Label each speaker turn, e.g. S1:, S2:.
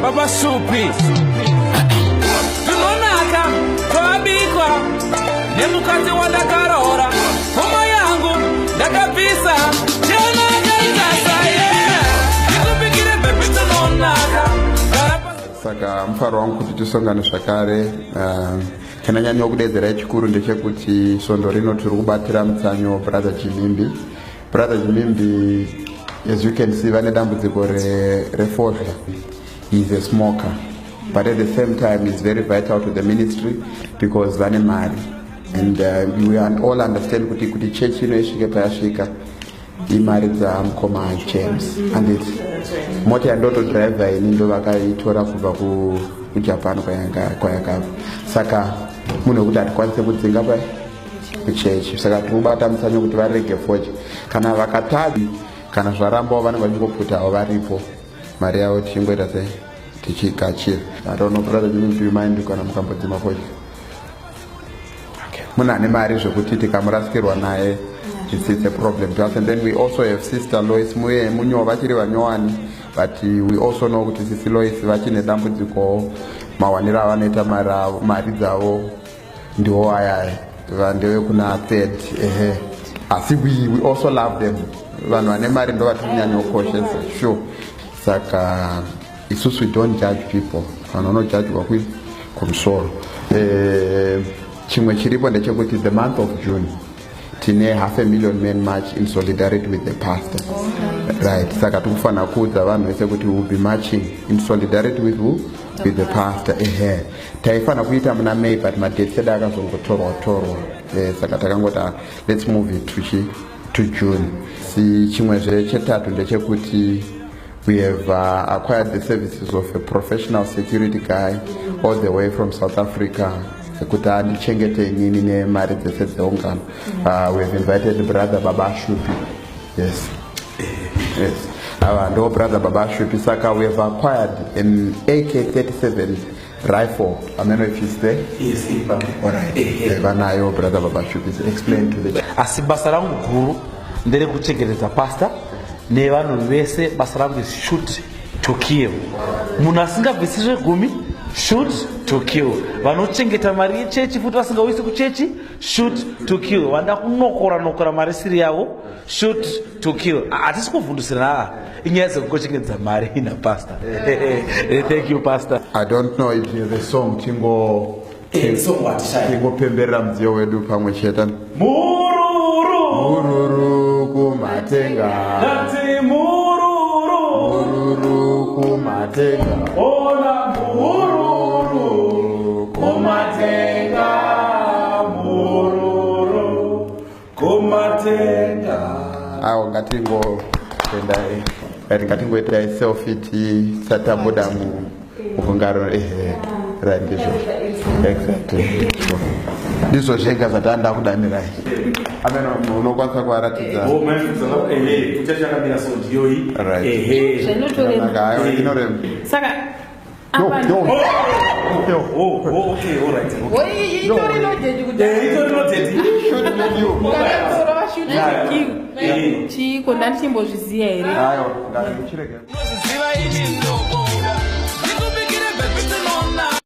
S1: baba Shupi. Tunonaka twabikwa nemukati wandakarora homa yangu ndakapisa
S2: saka mufaro wangu kuti tisongane zvakare. Chandanyanya kudedzera chikuru ndechekuti svondo rino tiri kubatira mutsanyo brother Chimimbi. Brother Chimimbi, as you can see, vane dambudziko refodya. He is a smoker, but at the same time he's very vital to the ministry because vane mari, and we all understand kuti church ino isvike payasvika imari dzamukoma James and it mota yandoto driver ini ndo vakaitora kubva kuJapan kwayakabva, saka munhu wekuti hatikwanise kudzinga kuchechi, saka tinobata mutsanyo kuti varege forge. Kana vakatavi kana zvarambawo vanenge vachingoputawo varipo, mari yavo tichingoita sei tichigachira. I don't know, brother, do you mind kana mukambodzima forge? Munhu ane mari zvekuti tikamurasikirwa naye it's a problem to us. And then we also have sister Lois munyo vachiri vanyowani, but we also know kuti sisi Lois vachine dambudziko mawanira avanoita mari dzavo ndiwo ayaya vandewe kuna third. Asi we also love them, vanhu vane mari ndo vatinyanya kukoshesa, sure. Saka isusu we don't judge people, vanhu vanojudgwa kumusoro. Chimwe chiripo ndechekuti the month of June tine 500,000 men march in solidarity with the pastor. Right, saka tikufana kuudza vanhu vese kuti we will be marching in solidarity with who? With the pastor. Taifana kuita muna May, but madate edu akazongotorwa. Saka takangota let's move it to June. Si chimwe chetatu ndechekuti we have acquired the services of a professional security guy all the way from South Africa. We have invited brother Baba Shupi. Yes. Our brother Baba Shupi. Saka, we have acquired an AK-37 rifle. I don't know if he's there.
S3: Yes.
S2: All right. Brother Baba Shupi. Explain to the
S3: Asibasarangu guru ndere kuchengetedza pastor nevanhu vese basa rangu is shoot to kill. Munhu asingabvisizve gumi, shoot to kill. Vanochengeta mari yechechi futi vasingauisi kuchechi, shoot to kill. Vanda kunokora mari siri yavo, shoot to kill. Hatisi kuvhundusira inyaya dzekungochengetedza mari ina pastor. Thank you, pastor.
S2: I don't know if you have a song tingopemberera mudziyo wedu pamwe chete. Mururu kumatenga, mururu kumatenga,
S1: ona mururu kumatenga, mururu kumatenga.
S2: Awo ngatingoita selfie satabuda mukungaro randizvo. Exactly. Ndizvo zvega zvatanda kudanira. Ameno unokwanisa kuvaratidza.
S3: Kuchachakamira sondiyoyi.
S4: Saka
S3: okay, all right.
S4: chiko ndatichimbozviziva here.
S2: Ayo, ndatichirege.